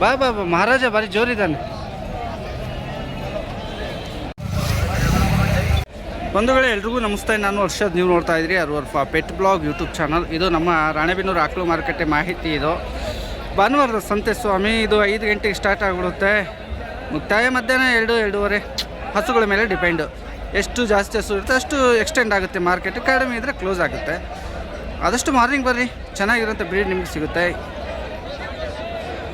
ಬಾ ಬಾ ಬಾ ಮಹಾರಾಜ ಬಾರಿ ಜೋರಿದ್ದಾನೆ. ಬಂಧುಗಳೇ ಎಲ್ರಿಗೂ ನಮಸ್ತೆ. ನಾನು ವರ್ಷದ್ ನೀವು ನೋಡ್ತಾ ಇದ್ರಿ ಅರ್ವರ್ಫ ಪೆಟ್ ಬ್ಲಾಗ್ ಯೂಟ್ಯೂಬ್ ಚಾನಲ್. ಇದು ನಮ್ಮ ರಾಣೆಬೆನ್ನೂರು ಆಕಳು ಮಾರುಕಟ್ಟೆ ಮಾಹಿತಿ. ಇದು ಭಾನುವಾರದ ಸಂತೆ ಸ್ವಾಮಿ. ಇದು 5 ಗಂಟೆಗೆ ಸ್ಟಾರ್ಟ್ ಆಗಿಬಿಡುತ್ತೆ. ಮುಕ್ತಾಯ ಮಧ್ಯಾಹ್ನ 2-2:30 ಹಸುಗಳ ಮೇಲೆ ಡಿಪೆಂಡು. ಎಷ್ಟು ಜಾಸ್ತಿ ಹಸು ಇರುತ್ತೆ ಅಷ್ಟು ಎಕ್ಸ್ಟೆಂಡ್ ಆಗುತ್ತೆ ಮಾರ್ಕೆಟ್. ಕಡಿಮೆ ಇದ್ದರೆ ಕ್ಲೋಸ್ ಆಗುತ್ತೆ. ಆದಷ್ಟು ಮಾರ್ನಿಂಗ್ ಬರ್ರಿ, ಚೆನ್ನಾಗಿರೋಂಥ ಬ್ರೀಡ್ ನಿಮಗೆ ಸಿಗುತ್ತೆ.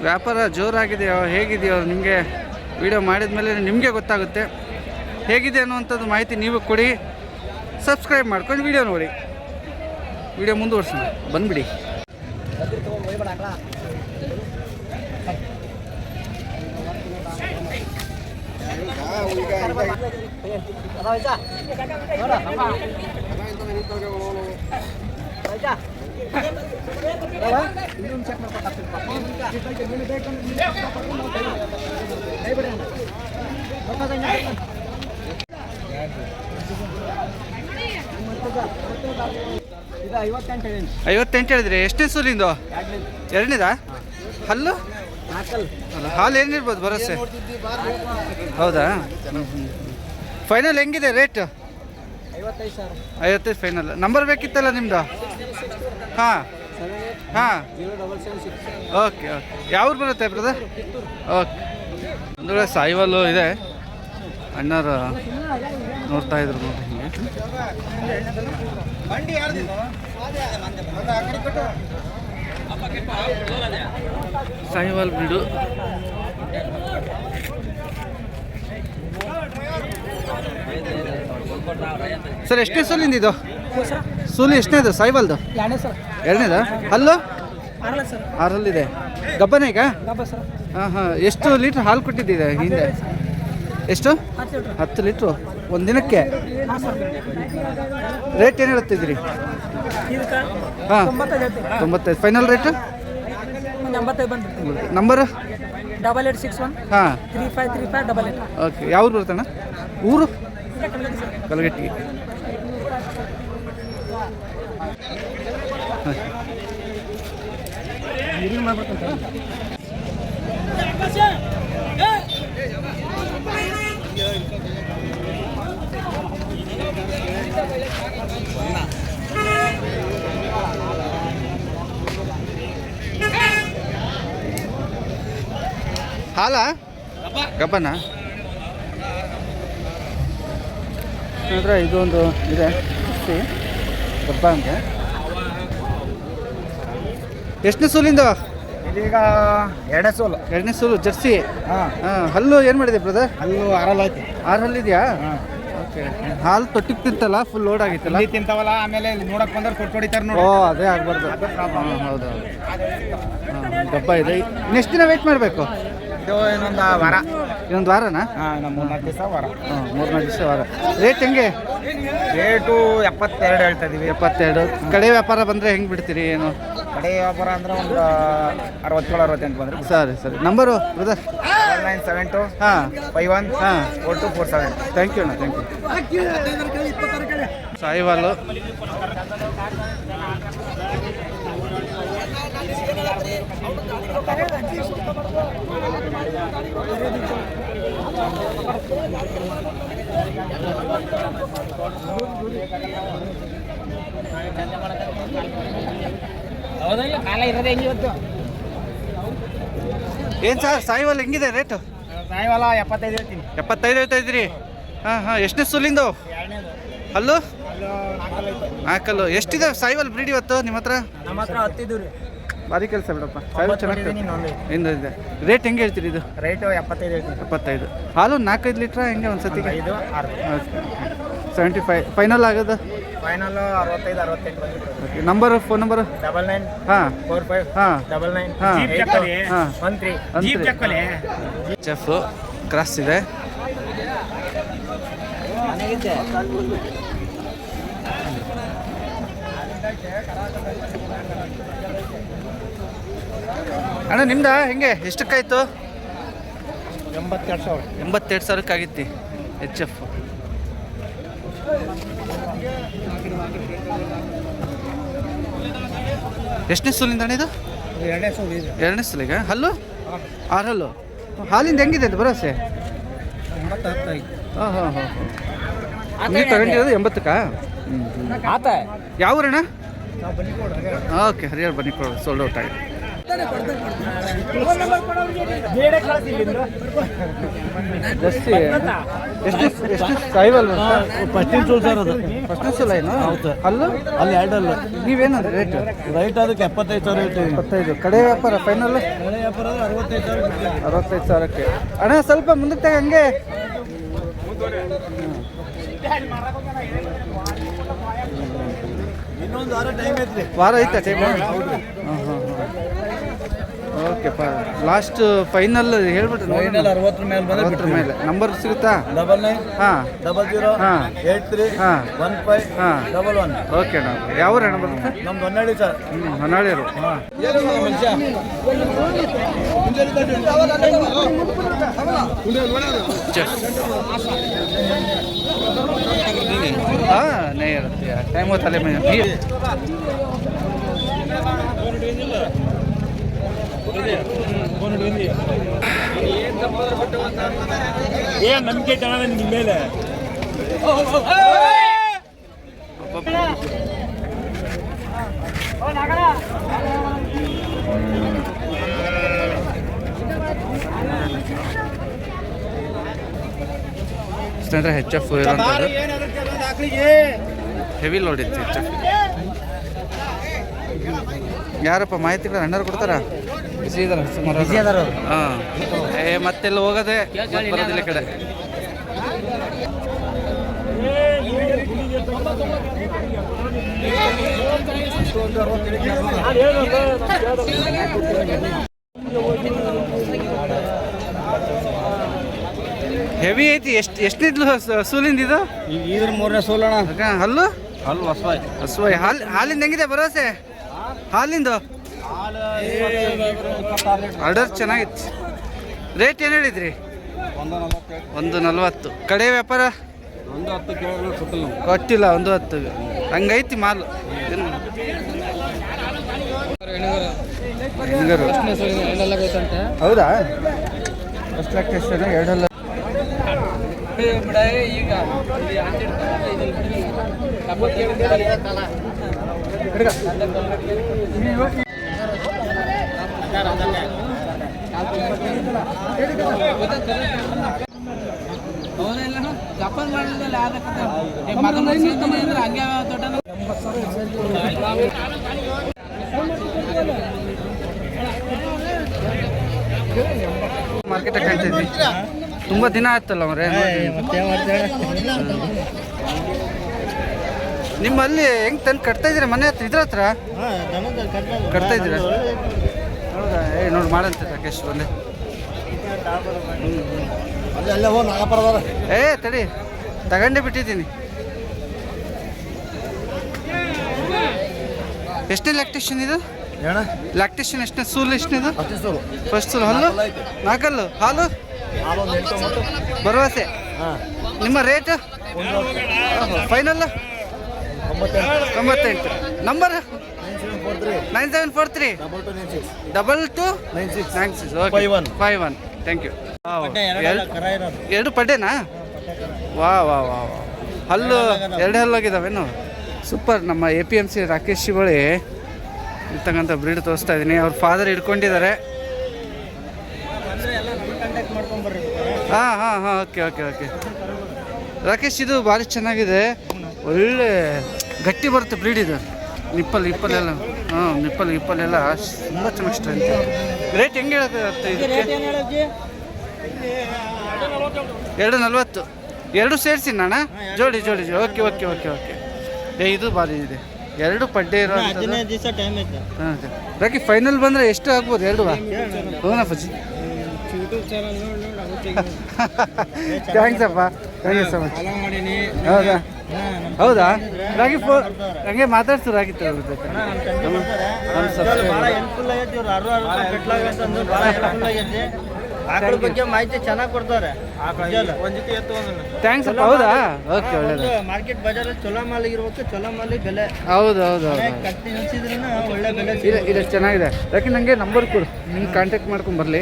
ವ್ಯಾಪಾರ ಜೋರಾಗಿದೆಯೋ ಹೇಗಿದೆಯೋ ನಿಮಗೆ ವಿಡಿಯೋ ಮಾಡಿದ ಮೇಲೆ ನಿಮಗೆ ಗೊತ್ತಾಗುತ್ತೆ. ಹೇಗಿದೆ ಅನ್ನುವಂಥದ್ದು ಮಾಹಿತಿ ನೀವು ಕೊಡಿ. ಸಬ್ಸ್ಕ್ರೈಬ್ ಮಾಡ್ಕೊಂಡು ವಿಡಿಯೋ ನೋಡಿ. ವಿಡಿಯೋ ಮುಂದುವರ್ಸೋಣ, ಬಂದುಬಿಡಿ. ಇದು 58 ಹೇಳಿದ್ರಿ. ಎಷ್ಟನೇ ಸೂಲಿಂದು? ಎರಡನೇದಾ? ಹಲ್ಲು ಹಾಲು ಏನಿರ್ಬೋದು ಭರವಸೆ? ಹೌದಾ? ಫೈನಲ್ ಹೆಂಗಿದೆ ರೇಟ್? 55 ಫೈನಲ್. ನಂಬರ್ ಬೇಕಿತ್ತಲ್ಲ ನಿಮ್ಮದು? ಹಾಂ ಹಾಂ ಓಕೆ ಓಕೆ. ಯಾವ್ರು ಬರುತ್ತೆ ಬ್ರದರ್? ಓಕೆ. ಒಂದು ಸಾಯಿವಲ್ಲು ಇದೆ, ಅಣ್ಣರು ನೋಡ್ತಾ ಇದ್ರು ನೋಡಿ. ಹಿಂಗೆ ಸಾಯಿವಾಲ್ ಬಿಡು. ಸರ್ ಎಷ್ಟನೇ ಸೂಲಿಂದ ಇದು? ಸೂಲಿ ಎಷ್ಟನೇದು ಸಾಯಿವಾಲ್ದು? ಎರಡನೇದಾ? ಹಲ್ಲು 6 ಇದೆ. ಗಬ್ಬನೇ ಈಗ? ಹಾಂ ಹಾಂ. ಎಷ್ಟು ಲೀಟ್ರ್ ಹಾಲು ಕೊಟ್ಟಿದ್ದಿದೆ ಹಿಂದೆ? ಎಷ್ಟು? 10 ಲೀಟ್ರು ಒಂದು ದಿನಕ್ಕೆ. ರೇಟ್ ಏನು ಹೇಳ್ತಿದ್ದೀರಿ? ಹಾಂ 95. Final rate? ನಂಬರು? 8861 ಹಾಂ 353588. ಓಕೆ. ಯಾವ್ದು ಬರ್ತಣ್ಣ? ಊರು? ಕಲಗಟ್ಟಿ. ಹಾಲಾ ಗಬ್ಬನ? ಅಂದರೆ ಇದೊಂದು ಇದೆ ಗಬ್ಬ ಅಂತ. ಎಷ್ಟನೇ ಸೂಲಿಂದ? ಇದೀಗ ಎರಡನೇ ಸೂಲು ಜರ್ಸಿ. ಹಾಂ ಹಾಂ. ಹಲ್ಲು ಏನು ಮಾಡಿದೆ ಬ್ರದರ್? ಹಲ್ಲು 6 ಐತಿ. 6 ಹಲ್ಲಿದೆಯಾ? ಓಕೆ. ಹಾಲು ತೊಟ್ಟಿಗೆ ತಿಂತಲ್ಲ, ಫುಲ್ ಲೋಡ್ ಆಗಿತ್ತಲ್ಲ? ತಿಂತಾವಲ್ಲ, ಆಮೇಲೆ ನೋಡಕ್ ಬಂದ್ರೆ ಕೊಟ್ಟು ಹೊಡಿತಾರೆ ನೋಡಿ. ಓ ಅದೇ ಆಗ್ಬಾರ್ದು. ಹಾಂ ಹೌದು. ಹಾಂ ಗಬ್ಬ ಇದೆ. ಇನ್ನೆಷ್ಟು ದಿನ ವೆಯ್ಟ್ ಮಾಡಬೇಕು? ಇದು ಇನ್ನೊಂದು ವಾರ. ಇನ್ನೊಂದು ವಾರನಾ? ಹಾಂ, ನಮ್ಮ 3-4 ದಿವಸ ವಾರ. ಹಾಂ 3-4 ದಿವಸ ವಾರ. ರೇಟ್ ಹೆಂಗೆ? ರೇಟು 72 ಹೇಳ್ತಾ ಇದೀವಿ. 72. ಕಡೆ ವ್ಯಾಪಾರ ಬಂದರೆ ಹೆಂಗೆ ಬಿಡ್ತೀರಿ? ಏನು ಕಡೆ ವ್ಯಾಪಾರ ಅಂದ್ರೆ ಒಂದು 67-68 ಬಂದ್ರೆ. ಸರಿ. Number brother? 972 ಹಾಂ 51 ಹಾಂ 4247. ಥ್ಯಾಂಕ್ ಯು ಅಣ್ಣ, ಥ್ಯಾಂಕ್ ಯು. ಸಾಯಿವಾಲು ಕಾಲ ಇರೋದೇ ಹೆಂಗೆ ಇವತ್ತು. ಏನು ಸರ್ ಸಾಯಿವಾಲ್ ಹೆಂಗಿದೆ ರೇಟು? ಸಾಯಿವಾಲ 75 ಹೇಳ್ತೀನಿ. 75 ಹೇಳ್ತಾ ಇದ್ರಿ? ಹಾಂ ಹಾಂ. ಎಷ್ಟನೇ ಸೂಲಿಂದು? ಹಲ್ಲು 4 ಎಷ್ಟಿದೆ ಸಾಯಿವಾಲ್ ಬ್ರೀಡ್ ಇವತ್ತು ನಿಮ್ಮ ಹತ್ರ? ನಮ್ಮ ಹತ್ರ 10 ಇದ್ದು ರೀ. ಭಾರಿ ಕೆಲಸ ಬಿಡಪ್ಪ. ಸಾಯಿವಾಲ್ ಚೆನ್ನಾಗಿ ಇದೆ. ರೇಟ್ ಹೆಂಗೆ ಹೇಳ್ತೀರಿ ಇದು? ರೇಟು 75 ಹೇಳ್ತೀನಿ. 75. ಹಾಲು 4-5 ಲೀಟ್ರಾ ಹೆಂಗೆ ಒಂದು ಸತಿಗೆ? 75 ಫೈನಲ್ ಆಗೋದು? ಫೈನಲ್ 65-68 ಬಂದಿತ್ತು. ಓಕೆ. Number, phone number? 99 ಹಾಂ 45 ಹಾಂ 99 ಹಾಂ 13. ಚೆಫ್ ಕ್ರಾಸ್ ಇದೆ. ಅಣ್ಣ ನಿಮ್ದ ಹೆಂಗೆ ಎಷ್ಟಕ್ಕಾಯ್ತು? 82,000. 82,000 ಆಗಿತ್ತು. ಎಚ್ ಎಫ್ ಎಷ್ಟನೇ ಸೂಲಿಂದ ಅಣ್ಣ ಇದು? ಎರಡನೇ ಸೂಲು ಇದೆ. ಎರಡನೇ ಸೂಲಿಗೆ ಹಲ್ಲು 6 ಹಲ್ಲು. ಹಾಲಿಂದ ಹೆಂಗಿದೆ ಅದು ಭರವಸೆ? 80 ಐತೆ. ಹಾಂ ಹಾಂ ಹಾಂ ನೀವು ತಗೊಂಡಿರೋದು 80ಕ್ಕ? ಯಾವ ಊರಣ್ಣ? ಓಕೆ, ಹರಿಹರ ಬನ್ನಿ ಕೊಡು, ಸೋಲ್ಡ್ ಔಟ್ ಆಗಿದೆ. ಜಾಸ್ತಿ ಎಷ್ಟು ಸಾಯಿವಲ್ ಫಸ್ಟಿನ ಸೂಲು ಸರ್ ಅದು. ಫಸ್ಟ್ನೇ ಸಲ ಏನು? ಹೌದು. ಅಲ್ಲು ಅಲ್ಲಿ ಎರಡಲ್ಲ. ನೀವೇನಂದ್ರೆ ರೇಟ್? ರೈಟ್ ಅದಕ್ಕೆ 75,000 ರೇಟ್. 25. ಕಡೆ ವ್ಯಾಪಾರ ಫೈನಲ್ ಹಳೆ ವ್ಯಾಪಾರ 65,000. 65,000ಕ್ಕೆ. ಅಣ್ಣ ಸ್ವಲ್ಪ ಮುಂದಕ್ಕೆ ತಗ ಹಂಗೆ. ಇನ್ನೊಂದು ವಾರ ಟೈಮ್ ಐತ್ರಿ. ವಾರ ಐತೆ ಟೈಮ್? ಹಾಂ ಹಾಂ ಹಾಂ. ಓಕೆಪ್ಪ, ಲಾಸ್ಟ್ ಫೈನಲ್ ಹೇಳ್ಬಿಟ್ರೆ ಫೈನಲ್ 60 ಮೇಲೆ ಬಂದ್ರೆ 60 ಮೇಲೆ. ನಂಬರ್ ಸಿಗುತ್ತಾ? 99 ಹಾಂ 00 ಹಾಂ 83 ಹಾಂ 15 ಹಾಂ 11. ಓಕೆ ಅಣ್ಣ. ಯಾವ ಅಣ್ಣ ಬರುತ್ತೆ? ನಮ್ದು ಹೊನ್ನಾಳಿ ಸರ್. ಹೊನ್ನಾಳಿಯರು. ಹಾಂ ಹಾಂ ನೇ ಇರುತ್ತೆ ಟೈಮ್ ತಲೆ ಮೇಲೆ. ಏನ್ ನಂಬಿಕೆ ಚೆನ್ನಾಗಿದೆ ನಿಮ್ಮ ಮೇಲೆ. ಸ್ನೇಹಿತರೆ ಹೆಚ್ ಎಫ್ ಇರೋಂಥದ್ದು ಹೆವಿ ಲೋಡ್ ಇತ್ತು ಹೆಚ್ ಎಫ್. ಯಾರಪ್ಪ ಮಾಹಿತಿಗಳು ಅಣ್ಣರು ಕೊಡ್ತಾರಾ? ಬಿಸಿ ಇದಾರೆ ಸುಮಾರು. ಹಾಂ ಮತ್ತೆಲ್ಲ ಹೋಗೋದೆ ಬರೋದಿಲ್ಲ ಈ ಕಡೆ. ಹೆವಿ ಐತಿ. ಎಷ್ಟನಿದ್ಲು ಸೂಲಿಂದ ಇದು? ಇದ್ರ 3ನೇ ಸೋಲಣ. ಹಲ್ಲು ಅಲ್ಲಿ ಹೊಸವಾಯ್ ಹಸುವಾಯಿ. ಹಾಲಿಂದ ಹೆಂಗಿದೆ ಭರವಸೆ? ಹಾಲಿಂದು ಆರ್ಡರ್ ಚೆನ್ನಾಗಿತ್ತು. ರೇಟ್ ಏನು ಹೇಳಿದ್ರಿ? 140. ಕಡೆ ವ್ಯಾಪಾರ 110 ಕೊಟ್ಟಿಲ್ಲ. 110 ಹಂಗೈತಿ ಮಾಲು. ಹೌದಾ? ಫಸ್ಟ್ ಲ್ಯಾಕ್ಟೇಷನ್ 2 ಹಲ್ಲ. ಜಪಾನ್ ಮಾಡಿಲ್ಲ ಹಂಗೆ ತೋಟ ಮಾರ್ಕೆಟ್ ಕಾಣ್ತಿದ್ವಿ. ತುಂಬ ದಿನ ಆಯ್ತಲ್ಲ ಅವರೇ. ನಿಮ್ಮಲ್ಲಿ ಹೆಂಗೆ ತಂದು ಕಟ್ತಾ ಇದ್ದೀರಾ? ಮನೆ ಹತ್ರ ಇದ್ರ ಹತ್ರ ಕಟ್ತಾ ಇದ್ದೀರಾ? ಹೌದಾ? ನೋಡಿ ಮಾಡಂತೆ ರಾಕೇಶ್ ಬಂದೆ. ತಡಿ ತಗೊಂಡೇ ಬಿಟ್ಟಿದ್ದೀನಿ. ಎಷ್ಟನೇ ಲ್ಯಾಕ್ಟೇಷನ್ ಇದು? ಲ್ಯಾಕ್ಟೇಷನ್ ಎಷ್ಟನೇ ಸೂಲ್? ಎಷ್ಟನೇದು? ಫಸ್ಟ್ ಸೂಲ್. ಹಲ್ಲು 4 ಹಲ್ಲು. ಹಾಲು ಭರವಸೆ. ನಿಮ್ಮ rate final 98. Number 9743 2296 51. Thank you. 2 ಪಡ್ಡೆನಾ? ವಾ ವಾ ವಾ ವಾ. ಹಲ್ಲು 2 ಹಲ್ಲಾಗಿದ್ದಾವೇನು? ಸೂಪರ್. ನಮ್ಮ APMC ರಾಕೇಶ್ ಶಿವಳಿ ಇರ್ತಕ್ಕಂಥ ಬ್ರೀಡ್ ತೋರಿಸ್ತಾ ಇದ್ದೀನಿ. ಅವ್ರ ಫಾದರ್ ಹಿಡ್ಕೊಂಡಿದ್ದಾರೆ. ಹಾಂ ಹಾಂ ಹಾಂ ಓಕೆ ಓಕೆ ಓಕೆ. ರಾಕೇಶ್ ಇದು ಭಾರಿ ಚೆನ್ನಾಗಿದೆ. ಒಳ್ಳೆ ಗಟ್ಟಿ ಬರುತ್ತೆ ಬ್ರೀಡ್ ಇದು. ನಿಪ್ಪಲ್ಲೆಲ್ಲ ಹಾಂ ನಿಪ್ಪಲ್ಲೆಲ್ಲ ತುಂಬ ಚೆನ್ನಾಗಿ ಸ್ಟ್ರೆಂತ್. ರೇಟ್ ಹೆಂಗೆ ಹೇಳುತ್ತೆ ಇದಕ್ಕೆ? 240. 2 ಸೇರಿಸಿ ಅಣ್ಣ? ಜೋಡಿ. Okay okay okay okay. ಇದು ಭಾರಿ ಇದೆ. 2 ಪಡ್ಡೆ ಇರೋ. ಹಾಂ ರಾಕಿ ಫೈನಲ್ ಬಂದರೆ ಎಷ್ಟು ಆಗ್ಬೋದು? 2 ಹೂನಪ್ಪಜ್ಜಿ. ಥ್ಯಾಂಕ್ಸ್ ಅಪ್ಪ. Thank you so much. ಹೌದಾ? ಹೌದಾ? ರಾಗಿ ಹಂಗೆ ಮಾತಾಡ್ಸೋರು ಆಗಿತ್ತು ಅವ್ರ ಜೊತೆ. ಆಕಳ ಬಗ್ಗೆ ಮಾಹಿತಿ ಚೆನ್ನಾಗಿ ಕೊಡ್ತಾರೆ. ಥ್ಯಾಂಕ್ಸ್ ಅಪ್ಪ. ಹೌದಾ? ಓಕೆ, ಒಳ್ಳೇದು. ಮಾರ್ಕೆಟ್ ಬಜಾರ್ ಚಲೋ ಮಾಲ್ ಇರ್ಬೇಕು, ಚಲೋ ಮಾಲ್ ಬೆಲೆ ಹೌದು ಹೌದು ಹೌದು. ಕಟ್ಟಿ ನಿಲ್ಸಿದ್ರೂ ಒಳ್ಳೆ ಬೆಲೆ ಇದು ಚೆನ್ನಾಗಿದೆ. ಯಾಕೆ ನನಗೆ ನಂಬರ್ ಕೊಡು, ನಿಮ್ಗೆ ಕಾಂಟ್ಯಾಕ್ಟ್ ಮಾಡ್ಕೊಂಡು ಬರಲಿ.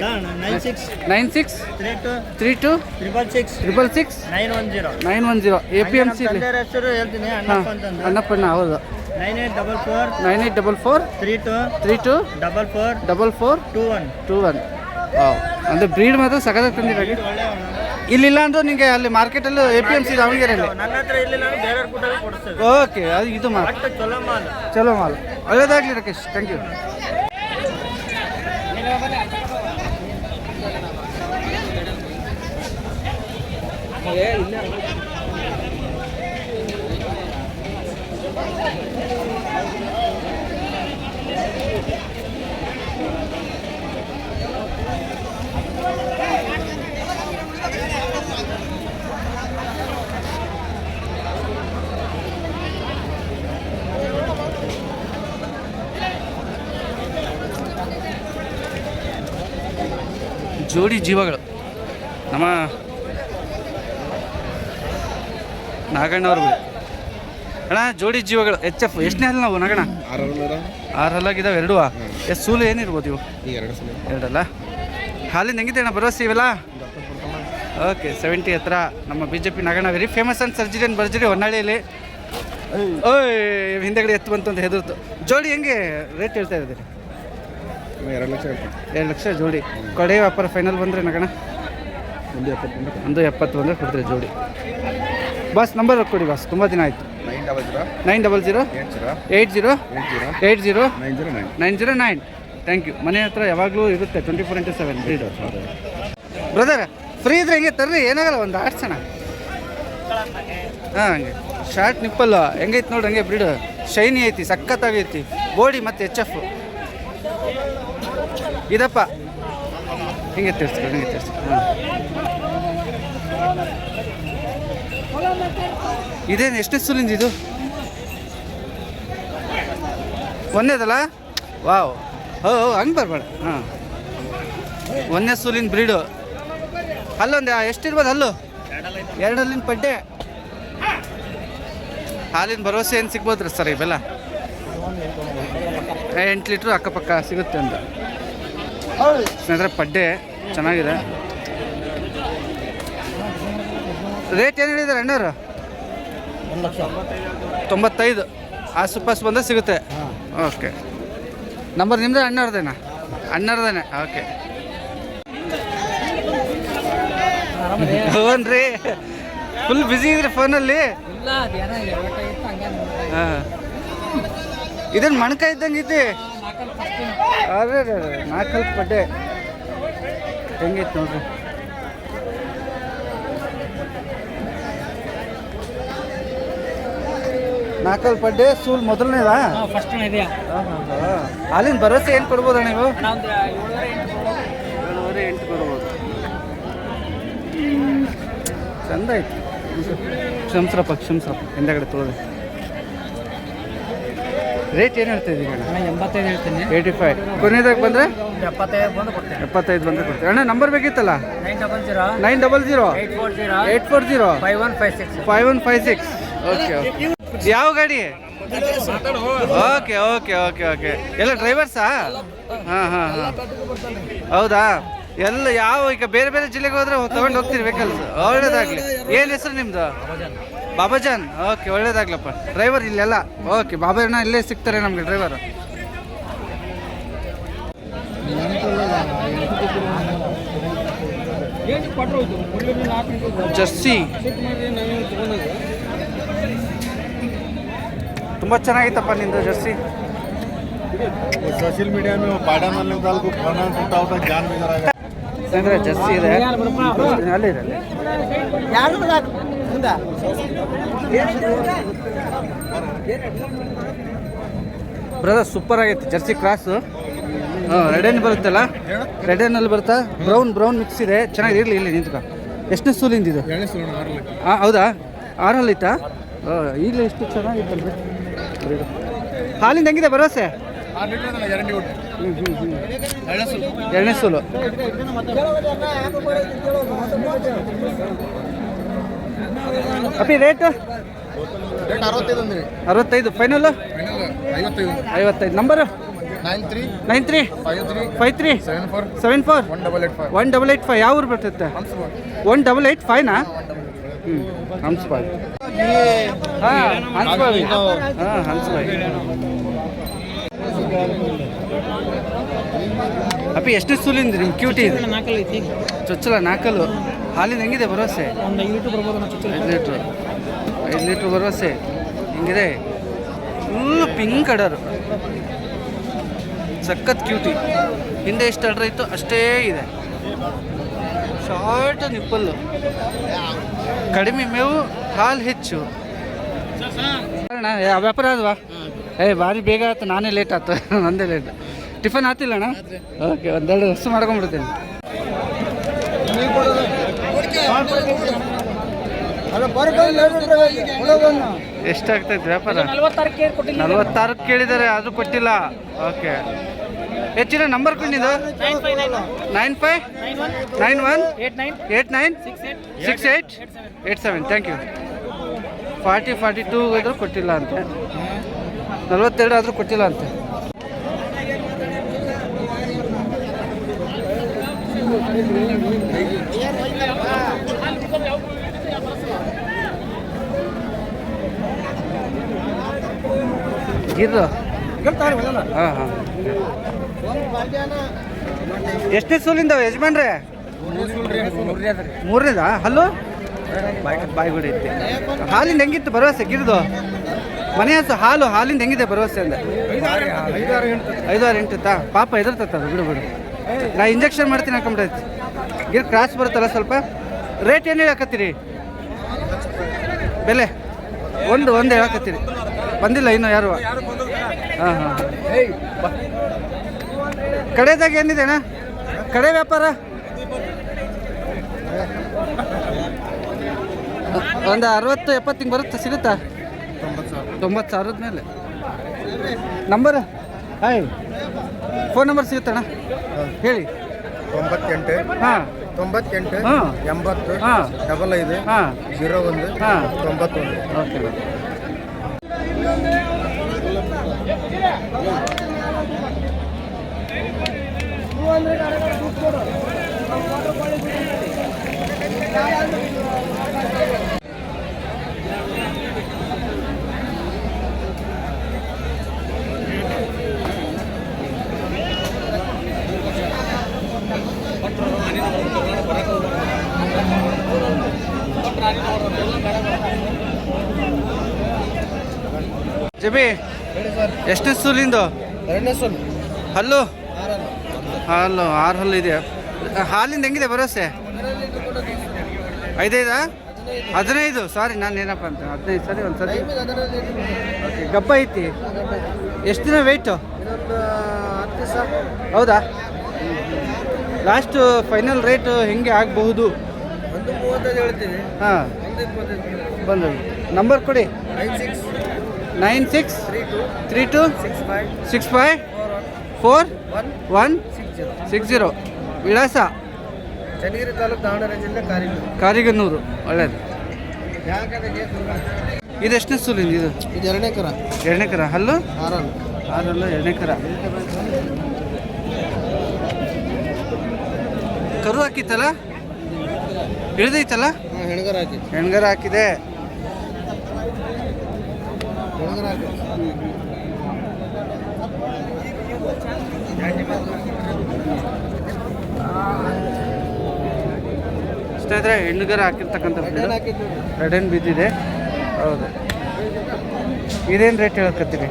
9632 666 910 APMC ಹೆಸರು ಹೇಳ್ತೀನಿ, ಅಣ್ಣಪ್ಪ ಅಂತಂದು. ಅನ್ನಪ್ಪಣ್ಣ. ಹೌದು. 9844 32 44 21. ಅಂದರೆ ಬ್ರೀಡ್ ಮಾತ್ರ ಸಖತ್ತಾಗಿ ತಂದಿರಾಗಿ. ಇಲ್ಲಿಲ್ಲ ಅಂದ್ರೆ ನಿಮಗೆ ಅಲ್ಲಿ ಮಾರ್ಕೆಟಲ್ಲೂ APMC ದಾವಣಗೆರೆಯಲ್ಲಿ. ನನ್ನ ಹತ್ರ ಇಲ್ಲಿಲ್ಲ ಬೇರೆ ಕೂಟಲ್ಲಿ ಕೊಡಿಸ್ತೇವೆ. ಓಕೆ, ಅದು ಇದು ಮಾಲ್ ಚಲೋ ಮಾಲ್. ಚಲೋ ಮಾಲ್. ಒಳ್ಳೇದಾಗಲಿ ರಾಕೇಶ್, ಥ್ಯಾಂಕ್ ಯು. ಜೋಡಿ ಜೀವಗಳು ನಮ್ಮ ನಾಗಣ್ಣವ್ರು. ಅಣ್ಣ ಜೋಡಿ ಜೀವಗಳು HF ಎಷ್ಟನೇ ಹಲ್ಲ ನಾವು ನಾಗಣ್ಣ? 6 ಹಲ್ಲಾಗಿದ್ದಾವೆ. 2 ಎಷ್ಟು ಸೂಲು ಏನಿರ್ಬೋದು ಇವು? 2 ಹಾಲಿಂದ ಹೆಂಗಿದೆ ಅಣ್ಣ ಭರವಸೆ ಇವೆಲ್ಲ? ಓಕೆ, 70 ಹತ್ರ ನಮ್ಮ BJP Naganna. Very famous and surgery and ಬರ್ಜರಿ ಹೊನ್ನಾಳಿಯಲ್ಲಿ. ಓಯ್, ಹಿಂದೆಗಡೆ ಎತ್ತು ಬಂತು ಅಂತ ಹೆದರ್ತು. ಜೋಡಿ ಹೆಂಗೆ ರೇಟ್ ಹೇಳ್ತಾ ಇದ್ದೀರಿ? 2 ಲಕ್ಷ ಜೋಡಿ. ಕಡೆ ವ್ಯಾಪಾರ ಫೈನಲ್ ಬಂದರೆ ನಗಣ 170 ಬಂದರೆ ಕೊಡ್ತೀರಿ ಜೋಡಿ. ಬಸ್ ನಂಬರ್ ಕೊಡಿ ಬಾಸ್, ತುಂಬ ದಿನ ಆಯಿತು. 900 80 909. Thank you. ಮನೆ ಹತ್ರ ಯಾವಾಗಲೂ ಇರುತ್ತೆ 24x7 ಬ್ರೀಡ್. ಬ್ರದರ್ ಫ್ರೀ ಇದ್ರೆ ಹೆಂಗೆ ತರ್ರಿ, ಏನಾಗಲ್ಲ, ಒಂದು ಆಡ್ಸೋಣ. ಹಾಂ, ಹಂಗೆ ಶಾರ್ಟ್ ನಿಪ್ಪಲ್ಲ ಹೆಂಗೈತೆ ನೋಡ್ರಿ, ಹಂಗೆ ಬ್ರೀಡ್ ಶೈನಿ ಐತಿ, ಸಖತ್ತಾಗೈತಿ ಬೋಡಿ ಮತ್ತು HF ಇದಪ್ಪ. ಹಿಂಗೆ ತಿರ್ಸ್ಕೊ, ಹಿಂಗೆ ತಿರ್ಸ್ಕೊ. ಇದೇನು ಎಷ್ಟನೇ ಸೂಲಿಂದ ಇದು? ಒಂದೇದಲ್ಲ? ವಾವ್, ಹಂಗೆ ಬರಬೇಡ. ಹಾಂ, ಒಂದೇ ಸೂಲಿನ ಬ್ರೀಡು. ಅಲ್ಲೊಂದು ಎಷ್ಟಿರ್ಬೋದು? ಹಲ್ಲು 2 ಹಲ್ಲಿನ ಪಡ್ಡೆ. ಹಾಲಿನ ಭರವಸೆ ಏನು ಸಿಗ್ಬೋದ್ರಿ ಸರ್ ಇವೆಲ್ಲ? 8 ಲೀಟ್ರ್ ಅಕ್ಕಪಕ್ಕ ಸಿಗುತ್ತೆ ಅಂತ ಸ್ನೇಹಿತರೆ. ಪಡ್ಡೆ ಚೆನ್ನಾಗಿದೆ. ರೇಟ್ ಏನು ಹೇಳಿದ್ದಾರೆ ಅಣ್ಣವರು? 95 ಆಸುಪಾಸು ಬಂದರೆ ಸಿಗುತ್ತೆ. ಓಕೆ, ನಂಬರ್ ನಿಮ್ಮದೇ ಅಣ್ಣವ್ರದೇನಾ? ಅಣ್ಣವ್ರದೇನೆ. ಓಕೆ, ಹ್ಞೂ ರೀ, ಫುಲ್ ಬ್ಯುಸಿ ಇದ್ರಿ ಫೋನಲ್ಲಿ. ಹಾಂ, ಇದನ್ನು ಮಣ್ಕ ಇದ್ದಂಗೆ ಐತಿ. ಅದೇ 4 ಪಡ್ಡೆ ಹೆಂಗೈತೆ ನೋಡ್ರಿ. ನಾಲ್ಕಲ್ ಪಡ್ಡೆ ಸೂಲ್ ಮೊದಲನೇದಾ? ಹಾಲಿನ ಭರವಸೆ ಏನು ಕೊಡ್ಬೋದ ನೀವು? 7-8 ಕೊಡ್ಬೋದು. ಚಂದ ಐತಿ. ಕ್ಷಮಿಸ್ರಪ್ಪ ಹಿಂದಗಡೆ ತೊಗೊಳ್ಳಿ. ರೇಟ್ ಏನು ಹೇಳ್ತಾ ಇದ್ದೀವಿ ಅಣ್ಣ? 85 ಹೇಳ್ತೀನಿ. 85 ಕೊನೆಯದಾಗಿ ಬಂದರೆ 75 ಬಂದರೆ ಕೊಡ್ತೀವಿ ಅಣ್ಣ. ನಂಬರ್ ಬೇಕಿತ್ತಲ್ಲ? 900 840 5156. ಓಕೆ, ಯಾವ ಗಾಡಿ? Okay okay okay okay. ಎಲ್ಲ ಡ್ರೈವರ್ಸಾ? ಹಾಂ ಹಾಂ ಹಾಂ, ಹೌದಾ? ಎಲ್ಲ ಯಾವ ಈಗ ಬೇರೆ ಬೇರೆ ಜಿಲ್ಲೆಗೆ ಹೋದ್ರೆ ತಗೊಂಡು ಹೋಗ್ತೀರಿ ವೆಹಿಕಲ್ಸ್. ಒಳ್ಳೇದಾಗಲಿ. ಏನು ಹೆಸರು ನಿಮ್ಮದು? ಬಾಬಾಜಾನ್. ಓಕೆ, ಒಳ್ಳೇದಾಗ್ಲಪ್ಪ. ಡ್ರೈವರ್ ಇಲ್ಲೆಲ್ಲ? ಓಕೆ, ಬಾಬಾಜಾನ ಇಲ್ಲೇ ಸಿಗ್ತಾರೆ ನಮಗೆ ಡ್ರೈವರು. ಜರ್ಸಿ ತುಂಬ ಚೆನ್ನಾಗಿತ್ತಪ್ಪ ನಿಂದು ಜರ್ಸಿ. सोशल मीडिया में वो पाड़ा मारने वाले को फोन टूटा होता जान में जरा ಅಂದರೆ ಜರ್ಸಿ ಇದೆ ಅಲ್ಲಿ ಇದೆ. ಬ್ರದರ್ ಸೂಪರ್ ಆಗೈತಿ ಜರ್ಸಿ ಕ್ರಾಸು. ರೆಡ್ ಏನು ಬರುತ್ತಲ್ಲ, ರೆಡ್ ಏನಲ್ಲಿ ಬರುತ್ತಾ? ಬ್ರೌನ್ ಮಿಕ್ಸ್ ಇದೆ, ಚೆನ್ನಾಗಿ ಇರಲಿ. ಇಲ್ಲಿ ನಿಂತ್ಕ. ಎಷ್ಟನೇ ಸೂಲಿಂದ ಇದು? ಹಾಂ, ಹೌದಾ? 6 ಹಲ್ಲಿತ್ತಾ? ಈಗಲೇ ಇಷ್ಟು ಚೆನ್ನಾಗಿತ್ತಲ್ರಿ. ಹಾಲಿಂದ ಹೆಂಗಿದೆ ಭರವಸೆ? 6 ಲೀಟರ್ ಗ್ಯಾರಂಟಿ ಕೊಟ್ಟು ಎರಡನೇ ಸೂಲು. ಅಪ್ಪಿ ರೇಟು 65 ಫೈನಲ್ 55. ನಂಬರು 93535374 1885. ಯಾವ ಊರು ಬರ್ತೈತೆ? 1885ನಾ? ಹಂಸಬಾವಿ. ಹಂಸಬಾವಿ. ಹಂಸಬಾವಿ. ಅಪ್ಪಿ ಎಷ್ಟು ಸೂಲಿಂದ ನಿಮ್ಮ ಕ್ಯೂಟಿ ಇದೆ? ಚೊಚ್ಚಲ 4 ಹಾಲಿನ ಹೆಂಗಿದೆ ಭರವಸೆ? 5 ಲೀಟ್ರ್ ಭರವಸೆ ಹೆಂಗಿದೆ? ಫುಲ್ಲು ಪಿಂಕ್ ಕಡರು, ಸಖತ್ ಕ್ಯೂಟಿ. ಹಿಂದೆ ಎಷ್ಟು ಅಡ್ರ ಇತ್ತು ಅಷ್ಟೇ ಇದೆ. ಶಾರ್ಟ್ ನಿಪ್ಪಲ್ಲು, ಕಡಿಮೆ ಮೇವು, ಹಾಲು ಹೆಚ್ಚು. ವ್ಯಾಪಾರ ಅಲ್ವಾ? ಭಾರಿ ಬೇಗ ಆಯ್ತು, ನಾನೇ ಲೇಟ್ ಆಯ್ತು. ನಂದೇ ಲೇಟ್. ಟಿಫನ್ ಆತಿಲ್ಲ ಅಣ್ಣ? ಓಕೆ, ಒಂದೆರಡು ರಸ್ಸು ಮಾಡ್ಕೊಂಡ್ಬಿಡ್ತೇನೆ. ಎಷ್ಟಾಗ್ತೈತೆ ವ್ಯಾಪಾರ? 46 ಕೇಳಿದ್ದಾರೆ, ಆದರೂ ಕೊಟ್ಟಿಲ್ಲ. ಓಕೆ, ಹೆಚ್ಚಿನ ನಂಬರ್ ಕೊಂಡಿದ್ದು 9591896887. Thank you. 42 ಆದರೂ ಕೊಟ್ಟಿಲ್ಲ ಅಂತೆ, 42 ಆದರೂ ಕೊಟ್ಟಿಲ್ಲ ಅಂತೆ. ಗಿರ್ರು ಹಾಂ ಹಾಂ. ಎಷ್ಟನೇ ಸೂಲಿಂದವ ಯಜಮಾನ್ರೆ? 3ನೇದಾ? ಹಲ್ಲು ಬಾಯ್ಗುಡಿ ಐತಿ. ಹಾಲಿಂದ ಹೆಂಗಿತ್ತು ಭರವಸೆ ಗಿರ್ದು? ಮನೆ ಹಸು ಹಾಲಿಂದ ಹೆಂಗಿದೆ ಭರವಸೆ ಅಂದೆ? 5-6 ಎಂಟುತ್ತಾ? ಪಾಪ ಎದುರ್ತತ್ತ ಅದು, ಬಿಡು. ನಾ ಇಂಜೆಕ್ಷನ್ ಮಾಡ್ತೀನಿ ಹಾಕೊಂಬಿಟ್ಟೈತಿ. ಗಿರ್ ಕ್ರಾಸ್ ಬರುತ್ತಲ್ಲ ಸ್ವಲ್ಪ. ರೇಟ್ ಏನು ಹೇಳಕತ್ತೀರಿ? ಬೆಲೆ ಒಂದು ಹೇಳಕತ್ತೀರಿ? ಬಂದಿಲ್ಲ ಇನ್ನು ಯಾರು? ಹಾಂ ಹಾಂ. ಕಡೆದಾಗ ಏನಿದೆ ಅಣ್ಣ? ಕಡೆ ವ್ಯಾಪಾರ ಒಂದು 60-70 ಹಿಂಗೆ ಬರುತ್ತೆ, ಸಿಗುತ್ತಾ? 90,000 ಮೇಲೆ. ನಂಬರ್ ಫೋನ್ ನಂಬರ್ ಸಿಗುತ್ತಣ್ಣ? ಹೇಳಿ. 98 ಹಾಂ 98 ಹಾಂ 80 ಹಾಂ 55 ಹಾಂ 01 ಹಾಂ 91. ಓಕೆ. ಜಬಿ ಎಷ್ಟು ಸೂಲಿಂದು? 2ನೇ ಸೂಲು. ಹಲ್ಲು 6 ಹಲ್ಲು ಇದೆ. ಹಾಲಿಂದ ಹೆಂಗಿದೆ ಭರವಸೆ? 15 ಸಾರಿ, ನಾನು ಏನಪ್ಪ ಅಂತ 15 ಸರಿ. ಒಂದು ಸರಿ ಓಕೆ. ಗಬ್ಬ ಐತಿ. ಎಷ್ಟು ದಿನ ವೆಯ್ಟು? ಹೌದಾ? ಲಾಸ್ಟು ಫೈನಲ್ ರೇಟ್ ಹೆಂಗೆ ಆಗಬಹುದು? 135 ಹೇಳ್ತೀವಿ. ಹಾಂ, ಬಂದು ನಂಬರ್ ಕೊಡಿ. 9632654160. ವಿಳಾಸ ಚನ್ನಗಿರಿ ತಾಲೂಕು, ದಾವಣಗೆರೆ ಜಿಲ್ಲೆ, ಕಾರಿಗನ್ನೂರು. ಒಳ್ಳೇದು. ಇದು ಎಷ್ಟನೇ ಸೂಲಿಂದ ಇದು? ಇದು 2ನೇ ಕರ. 2ನೇ ಕರ. ಹಲ್ಲು 6 ಹಲ್ಲು 2ನೇ ಕರ. ಕರು ಹಾಕಿತ್ತಲ್ಲ, ಇಳಿದೈತಲ್ಲ? ಹೆಣ್ಗರ ಹಾಕಿ. ಹೆಣ್ಗರ ಹಾಕಿದೆ. ಸ್ನೇಹಿತರೆ, ಹೆಣ್ಣುಗರ ಹಾಕಿರ್ತಕ್ಕಂಥ ರೆಡ್ ಬಿದ್ದಿದೆ. ಹೌದು. ಇದೇನು ರೇಟ್ ಹೇಳಕತ್ತೀರಿ?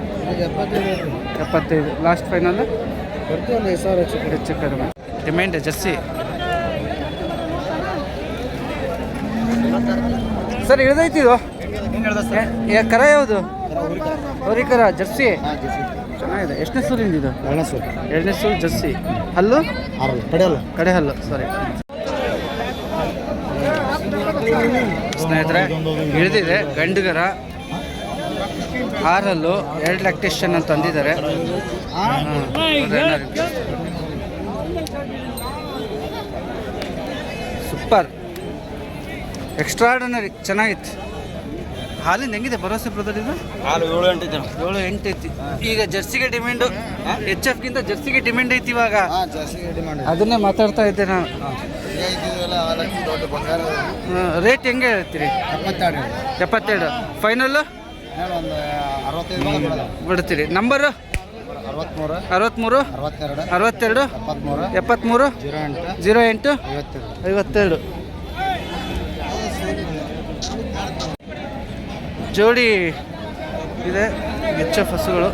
75. ಲಾಸ್ಟ್ ಫೈನಲ್ ಹೆಚ್ಚು ಕಡಿಮೆ. Demand Jersey. ಸರ್ ಇಳ್ದೈತಿ ಇದು? ಕರ ಯಾವುದು? ಹೋರಿಕರ ಜರ್ಸಿ ಚೆನ್ನಾಗಿದೆ. ಎಷ್ಟನೇ ಸೂಲಿಂದ ಇದು? 2ನೇ ಸೂಲ್ ಜರ್ಸಿ. ಹಲ್ಲು ಕಡೆ ಹಲ್ಲು, ಸಾರಿ. ಸ್ನೇಹಿತರೆ, ಇಳಿದಿದೆ ಗಂಡುಗರ. ಆರಲ್ಲು 2 ಲ್ಯಾಕ್ಟೇಷನ್ ಅಂತ ಅಂದಿದ್ದಾರೆ. ಸೂಪರ್, ಎಕ್ಸ್ಟ್ರಾರ್ಡಿನರಿ, ಚೆನ್ನಾಗಿತ್ತು. ಹಾಲಿಂದ ಹೆಂಗಿದೆ ಭರವಸೆ ಬ್ರದರ್ ಇದು? ಹಾಲು 7-8 ಐತೆ. 7-8 ಐತಿ. ಈಗ ಜರ್ಸಿಗೆ ಡಿಮ್ಯಾಂಡು, HFಗಿಂತ ಜರ್ಸಿಗೆ ಡಿಮ್ಯಾಂಡ್ ಐತಿ ಇವಾಗ. ಜಾಸ್ತಿ ಡಿಮಾಂಡ್. ಅದನ್ನೇ ಮಾತಾಡ್ತಾ ಇದ್ದೆ ನಾನು. ದೊಡ್ಡ ಬಂಗಾರ ರೇಟ್ ಹೆಂಗೆ ಹೇಳ್ತೀರಿ? 72. ಫೈನಲ್ಲು ಒಂದು 65 ಬಿಡ್ತೀರಿ. ನಂಬರು 63 63 62 62 73 08 52. ಜೋಡಿ ಇದೆ HF ಹಸುಗಳು.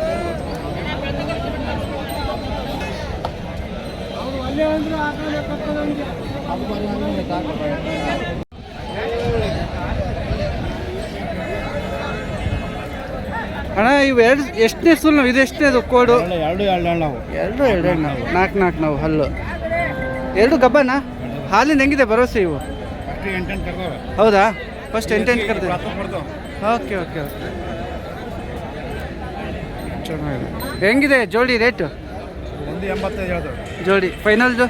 ಅಣ್ಣ ಇವು ಎಷ್ಟನೇ ಸುಲ್ ನಾವು? ಇದು ಎಷ್ಟನೇದು ಕೋಡು? 2 4 ನಾವು ಹಲ್ಲು 2 ಗಬ್ಬನ. ಹಾಲಿಂದ ಹೆಂಗಿದೆ ಭರವಸೆ ಇವು? ಹೌದಾ? ಫಸ್ಟ್ 8 ಕರೆದು. ಓಕೆ ಓಕೆ ಓಕೆ, ಚೆನ್ನಾಗಿದೆ. ಹೆಂಗಿದೆ ಜೋಡಿ ರೇಟು? 185 ಜೋಡಿ ಫೈನಲ್ದು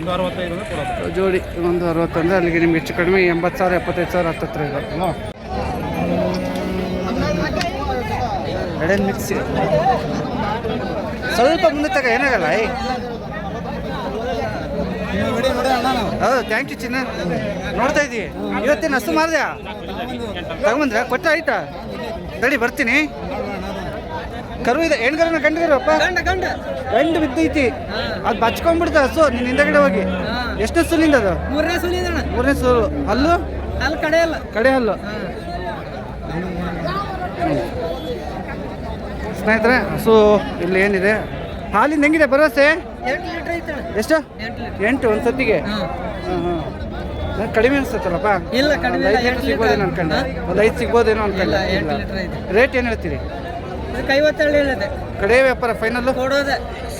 165 ಜೋಡಿ 160 ಅಂದರೆ ಅಲ್ಲಿಗೆ ನಿಮ್ಗೆ ಹೆಚ್ಚು ಕಡಿಮೆ 80,000 75,000 ಹತ್ತತ್ರ ಇದೆ. ಎಡೆನ್ ಮಿಕ್ಸಿ ಸ್ವಲ್ಪ ಮುಂದೆ ತಗ, ಏನಾಗಲ್ಲ. ಹೌದು, ಥ್ಯಾಂಕ್ ಯು ಚಿನ್ನ. ನೋಡ್ತಾ ಇದ್ದೀವಿ ಇವತ್ತೇನು ಹಸು ಮಾರ್ದ್ಯಾ? ತಗೊಂಬಂದ್ರೆ ಕೊಟ್ಟ ಆಯ್ತಾ? ತಡಿ ಬರ್ತೀನಿ. ಕರು ಇದೆ, ಹೆಣ್ಗರನ ಗಂಡುಗರು ಅಪ್ಪ? ಗಂಡು ಬಿದ್ದೈತಿ, ಅದು ಬಚ್ಕೊಂಡ್ಬಿಡ್ತ ಹಸು. ನಿನ್ನ ಹಿಂದಗಡೆ ಹೋಗಿ. ಎಷ್ಟು ಸುಲಿಂದ ಅದು? 3ನೇ ಸುಲಿದ. 3ನೇ ಸುಲು. ಹಲ್ಲು ಅಲ್ಲಿ ಕಡೆ ಅಲ್ಲ, ಕಡೆ ಹಲ್ಲು. ಸ್ನೇಹಿತರೆ, ಹಸು ಇಲ್ಲಿ ಏನಿದೆ. ಹಾಲಿಂದ ಹೆಂಗಿದೆ ಭರವಸೆ? 8 ಲೀಟರ್ ಐತಣ. ಎಷ್ಟು? 8 ಒಂದು ಸತಿಗೆ. ಕಡಿಮೆ ಅನ್ಸುತ್ತಲ್ಲಪ್ಪ? ಇಲ್ಲ, ಕಡಿಮೆ ಇಲ್ಲ. 5 ಸಿಗ್ಬೋದೇನೋ ಅನ್ಕೊಂಡೆ. ಒಂದು 5 ಸಿಗ್ಬೋದೇನೋ ಅನ್ಕೊಂಡೆ. 8 ಲೀಟರ್ ಐತೆ. ರೇಟ್ ಏನು ಹೇಳ್ತೀರಿ? ಅದಕ್ಕೆ 52 ಹೇಳಿದೆ. ಕಡೆ ವ್ಯಾಪಾರ ಫೈನಲ್ಲು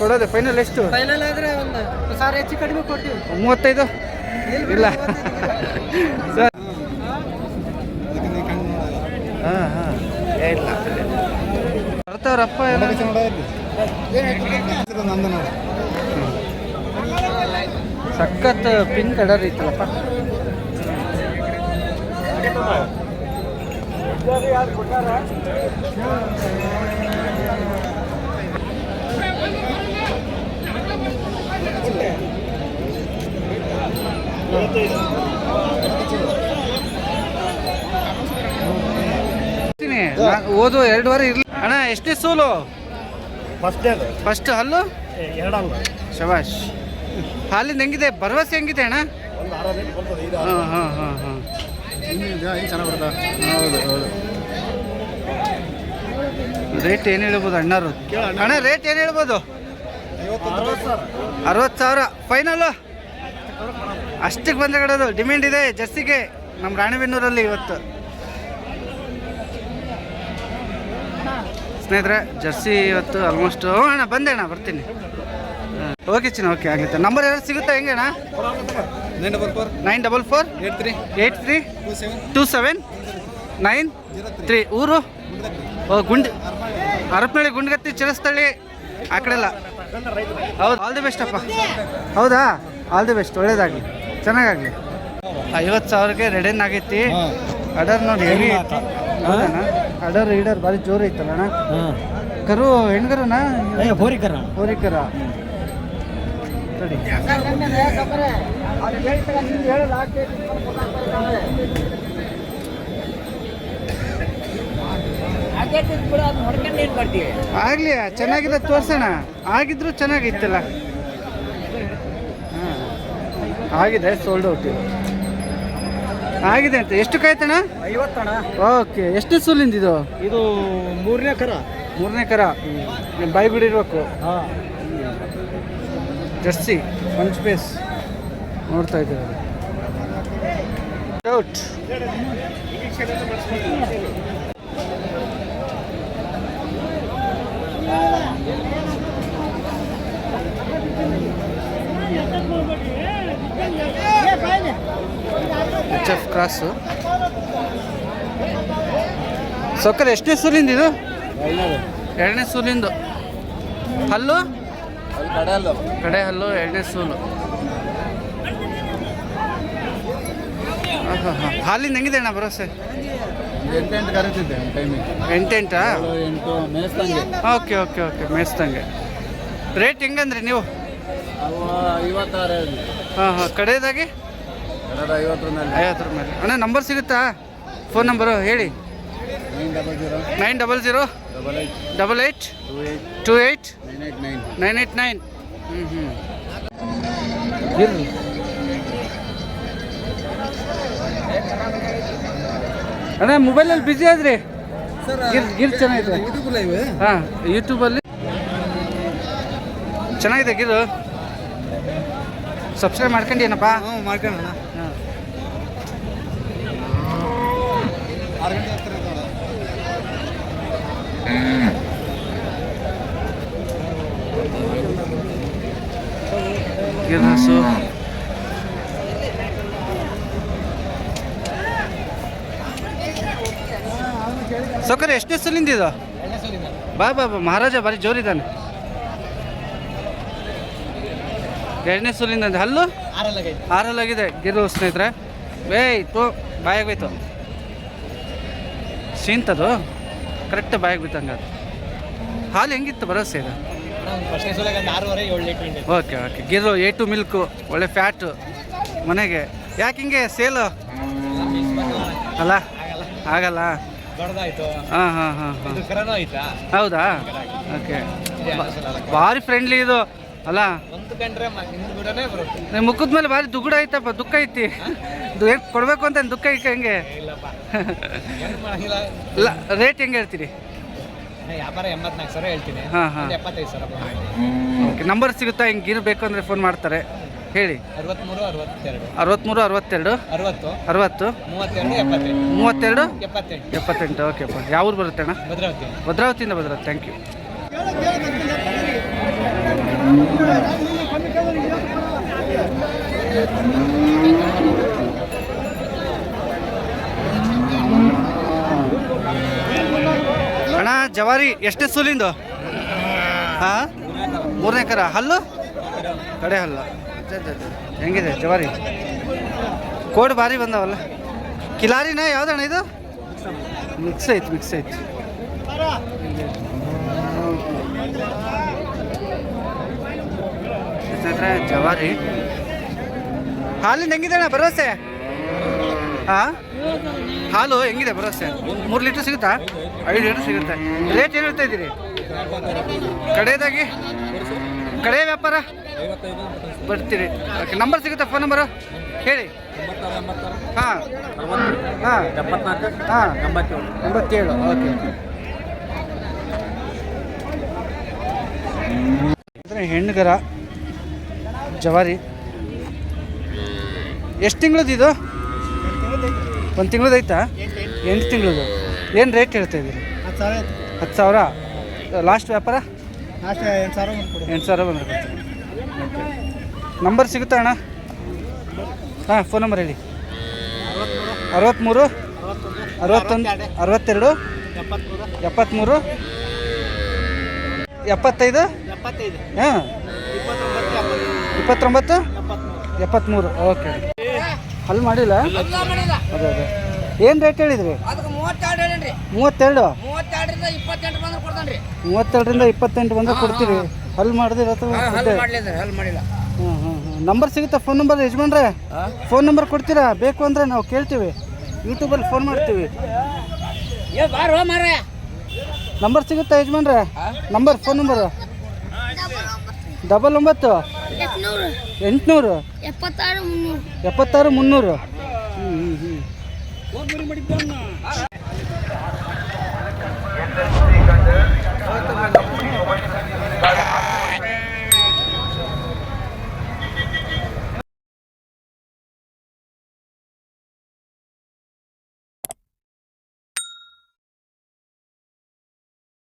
ಕೊಡೋದೆ. ಫೈನಲ್ ಎಷ್ಟು? ಫೈನಲ್ ಆದ್ರೆ ಒಂದು 1000 ಹೆಚ್ಚು ಕಡಿಮೆ ಕೊಟ್ಟಿವಿ. 35? ಇಲ್ಲ ಸರ್. ಹಾಂ ಇಲ್ಲ ಬರ್ತಾವ್ರಪ್ಪ ಎಲ್ಲ. ಸಖತ್ ಪಿಂಕ್ ಕಲರ್ ಐತಲ್ಲಪ್ಪ. ಓದು 2 ವಾರ ಇರ್ಲಿ ಅಣ್ಣ. ಎಷ್ಟೇ ಸೋಲು? ಫಸ್ಟ್ ಹಲ್ಲು 2 ಶಬಾಷ್. ಹಾಲಿಂದ ಹೆಂಗಿದೆ ಭರವಸೆ? ಹೆಂಗಿದೆ ಅಣ್ಣ? ಹಾಂ ಹೌದು ಹೌದು. ರೇಟ್ ಏನು ಹೇಳ್ಬೋದು ಅಣ್ಣರು? ಅಣ್ಣ ರೇಟ್ ಏನು ಹೇಳ್ಬೋದು? 60,000 ಫೈನಲ್ಲು. ಅಷ್ಟಕ್ಕೆ ಬಂದರೆ ಕಡೋದು. ಡಿಮ್ಯಾಂಡ್ ಇದೆ ಜರ್ಸಿಗೆ ನಮ್ಮ ರಾಣೆಬೆನ್ನೂರಲ್ಲಿ ಇವತ್ತು. ಸ್ನೇಹಿತರೆ, ಜರ್ಸಿ ಇವತ್ತು ಆಲ್ಮೋಸ್ಟ್. ಅಣ್ಣ ಬಂದೆ ಅಣ್ಣ, ಬರ್ತೀನಿ. ಓಕೆ ಚಿನ್ನ, ಓಕೆ ಆಗಲಿತ್ತು. ನಂಬರ್ ಯಾರು ಸಿಗುತ್ತಾ? ಹೆಂಗೆ ಅಣ್ಣ? 944 83 27 93. ಊರು ಹರಪನಹಳ್ಳಿ, ಗುಂಡ್ಗತ್ತಿ, ಚಿರಸ್ಥಳ್ಳಿ ಆ ಕಡೆ ಎಲ್ಲ. ಹೌದು, ಆಲ್ ದಿ ಬೆಸ್ಟ್ ಅಪ್ಪ. ಹೌದಾ? ಆಲ್ ದಿ ಬೆಸ್ಟ್, ಒಳ್ಳೇದಾಗಲಿ, ಚೆನ್ನಾಗಾಗಲಿ. 50,000ಗೆ ರೆಡೆನ್ ಆಗೈತಿ. ಅಡರ್ ನೋಡಿ ಹೆವಿ ಐತಿ. ಹೌದಣ್ಣ? ಅಡರ್ ಈಡರ್ ಭಾರಿ ಜೋರು ಐತಲ್ಲ ಅಣ್ಣ. ಕರು ಹೆಣ್ಗರನ? ಹೋರಿಕರ. ನೋಡಿ ಆಗ್ಲಿ, ಚೆನ್ನಾಗಿರೋ ತೋರ್ಸೋಣ. ಆಗಿದ್ರು ಚೆನ್ನಾಗಿತ್ತಲ್ಲ. ಆಗಿದೆ, ಸೋಲ್ಡ್ ಔಟ್ ಆಗಿದೆ ಅಂತ. ಎಷ್ಟು ಕಾಯ್ತಣ್ಣ? 50. ಓಕೆ. ಎಷ್ಟು ಸೂಲಿಂದ ಇದು? ಇದು 3ನೇ ಕರ. 3ನೇ ಕರ. ಬಾಯಿ ಬಿಡಿರ್ಬೇಕು. ಜರ್ಸಿ ಪಂಚ್ ಪೇಸ್ ನೋಡ್ತಾ ಇದ್ದೀವಿ. ಔಟ್. HF cross. ಸೊಕ್ಕರ್ ಎಷ್ಟನೇ ಸೂಲಿಂದ ಇದು? ಎರಡನೇ ಸೂಲಿಂದು. ಹಲ್ಲು ಕಡೆ ಹಲ್ಲು, ಎರಡನೇ ಸೂಲು. ಹಾಲಿಂದ ಹೆಂಗಿದೆ ಅಣ್ಣ ಭರವಸೆ? 8 ಕರೀತಿದ್ದೆ ಟೈಮಿಗೆ. 8 8 ಮೇಸ್ತಂಗೆ. ಓಕೆ ಓಕೆ ಓಕೆ, ಮೇಸ್ತಂಗೆ. ರೇಟ್ ಹೆಂಗಂದ್ರಿ ನೀವು? ಅವು 56. ಹಾಂ ಹಾಂ, ಕಡೆಯದಾಗಿ 50 ಮೇಲೆ. 50 ಮೇಲೆ. ಅಣ್ಣ ನಂಬರ್ ಸಿಗುತ್ತಾ? ಫೋನ್ ನಂಬರು ಹೇಳಿ. 900 88 28 989. ಇರ್ಲಿ. ಅಣ್ಣ ಮೊಬೈಲಲ್ಲಿ ಬಿಸಿ ಆದ್ರಿ? ಗಿರ್ ಚೆನ್ನಾಗಿದೆ. ಹಾಂ, ಯೂಟ್ಯೂಬಲ್ಲಿ ಚೆನ್ನಾಗಿದೆ ಗಿರು. ಸಬ್ಸ್ಕ್ರೈಬ್ ಮಾಡ್ಕೊಂಡೇನಪ್ಪ? ಮಾಡ್ಕೊಳ್ಳೋಣ. ಹಾಂ. ಗಿರ್ ಹಸು. ಸೌಕರ್ಯ ಎಷ್ಟನೇ ಸಲಿಂದ ಇದು? ಬಾ ಬಾ ಬಾ, ಮಹಾರಾಜ ಬಾರಿ ಜೋರಿದ್ದಾನೆ. ಎರಡನೇ ಸೂಲಿಂದ ಅಂದ. ಹಲ್ಲು 6 ಆಗಿದೆ ಗಿರು ಸ್ನೇಹಿತರೆ. ತೋ ಬಾಯಾಗ ಹೋಯ್ತು. ಸೀಂತದು ಕರೆಕ್ಟ್ ಬಾಯಾಗ ಬಿತ್ತಂಗ. ಹಾಲು ಹೆಂಗಿತ್ತು ಭರವಸೆ ಇದು? Okay okay. Gir A2 milk, ಒಳ್ಳೆ ಫ್ಯಾಟು ಮನೆಗೆ. ಯಾಕೆ ಹಿಂಗೆ ಸೇಲು ಅಲ್ಲ? ಆಗಲ್ಲ. ಹಾಂ ಹಾಂ ಹಾಂ ಹಾಂ, ಹೌದಾ? ಓಕೆ. ಭಾರಿ ಫ್ರೆಂಡ್ಲಿ ಇದು ಅಲ್ಲ? ನಿಮ್ಮ ಮುಖದ ಮೇಲೆ ಭಾರಿ ದುಗುಡ ಐತಪ್ಪ, ದುಃಖ ಐತಿ. ಏನು ಕೊಡಬೇಕು ಅಂತ ದುಃಖ ಐತೆ ಹೆಂಗೆ? ಇಲ್ಲ, ರೇಟ್ ಹೆಂಗೆ ಹೇಳ್ತೀರಿ? ವ್ಯಾಪಾರ 84,000 ಹೇಳ್ತೀನಿ. ಹಾಂ ಹಾಂ, 75,000. ಓಕೆ. ನಂಬರ್ ಸಿಗುತ್ತಾ? ಹಿಂಗೆ ಗಿರ್ಬೇಕು ಅಂದರೆ ಫೋನ್ ಮಾಡ್ತಾರೆ, ಹೇಳಿ. 63 62 60 60 32 32 78. ಓಕೆಪ್ಪ. ಯಾವ ಊರು ಬರುತ್ತೆ ಅಣ್ಣ? ಭದ್ರಾವತಿ. ಭದ್ರಾವತಿಯಿಂದ ಭದ್ರಾವತಿ. Thank you. ಅಣ್ಣ ಜವಾರಿ ಎಷ್ಟೇ ಸೂಲಿಂದು? ಹಾಂ, 3ನೇ ಕರ. ಹಲ್ಲು ಕಡೆ ಹಲ್ಲು. ಹೆಂಗಿದೆ ಜವಾರಿ? ಕೋಡ್ ಭಾರಿ ಬಂದವಲ್ಲ. ಕಿಲಾರಿನ ಯಾವ್ದಣ್ಣ ಇದು? ಮಿಕ್ಸ್ ಐತಿ. ಜವಾರಿ. ಹಾಲಿಂದ ಹೆಂಗಿದೆ ಅಣ್ಣ ಭರವಸೆ? ಹಾಂ, ಹಾಲು ಹೆಂಗಿದೆ ಭರವಸೆ? 3 ಲೀಟ್ರ್ ಸಿಗುತ್ತಾ? 5 ಲೀಟ್ರ್ ಸಿಗುತ್ತೆ. ರೇಟ್ ಏನು ಹೇಳ್ತಾ ಇದ್ದೀರಿ? ಕಡೆಯದಾಗಿ ಕಡೆ ವ್ಯಾಪಾರ ಬರ್ತೀರಿ. ಓಕೆ. ನಂಬರ್ ಸಿಗುತ್ತಾ? ಫೋನ್ ನಂಬರು ಹೇಳಿ. ಹಾಂ ಹಾಂ 74 ಹಾಂ 87. 87. ಓಕೆ. ಹೆಣ್ಣುಗರ ಜವಾರಿ. ಎಷ್ಟು ತಿಂಗಳದ್ದು ಇದು? 1 ತಿಂಗಳದ್ದು ಐತಾ? 8 ತಿಂಗಳದ್ದು. ಏನು ರೇಟ್ ಹೇಳ್ತಾ ಇದ್ದೀರಿ? 10,000. ಲಾಸ್ಟ್ ವ್ಯಾಪಾರ 8,000 ಬಂದ್ರೆ ಕೊಡ್ತೀನಿ. ನಂಬರ್ ಸಿಗುತ್ತಾ ಅಣ್ಣ? ಹಾಂ, ಫೋನ್ ನಂಬರ್ ಹೇಳಿ. 63 61 62 73 75. ಹಾಂ, 29 73. ಓಕೆ. ಅಲ್ಲಿ ಮಾಡಿಲ್ಲ? ಅದೇ ಅದೇ. ಏನು ರೇಟ್ ಹೇಳಿದ್ರಿ? 32. 32ರಿಂದ 28 ಬಂದ್ರೆ ಕೊಡ್ತೀರಿ. ಹಲ್ ಮಾಡಿದ್ರೆ ಅಥವಾ ಹಾಂ ಹಾಂ ಹಾಂ. ನಂಬರ್ ಸಿಗುತ್ತಾ? ಫೋನ್ ನಂಬರ್ ಯಜಮಾನ್ರೆ, ಫೋನ್ ನಂಬರ್ ಕೊಡ್ತೀರಾ? ಬೇಕು ಅಂದರೆ ನಾವು ಕೇಳ್ತೀವಿ, ಯೂಟ್ಯೂಬಲ್ಲಿ ಫೋನ್ ಮಾಡ್ತೀವಿ. ನಂಬರ್ ಸಿಗುತ್ತಾ ಯಜಮಾನ್ರೆ? Number, phone number 99 800 76 300.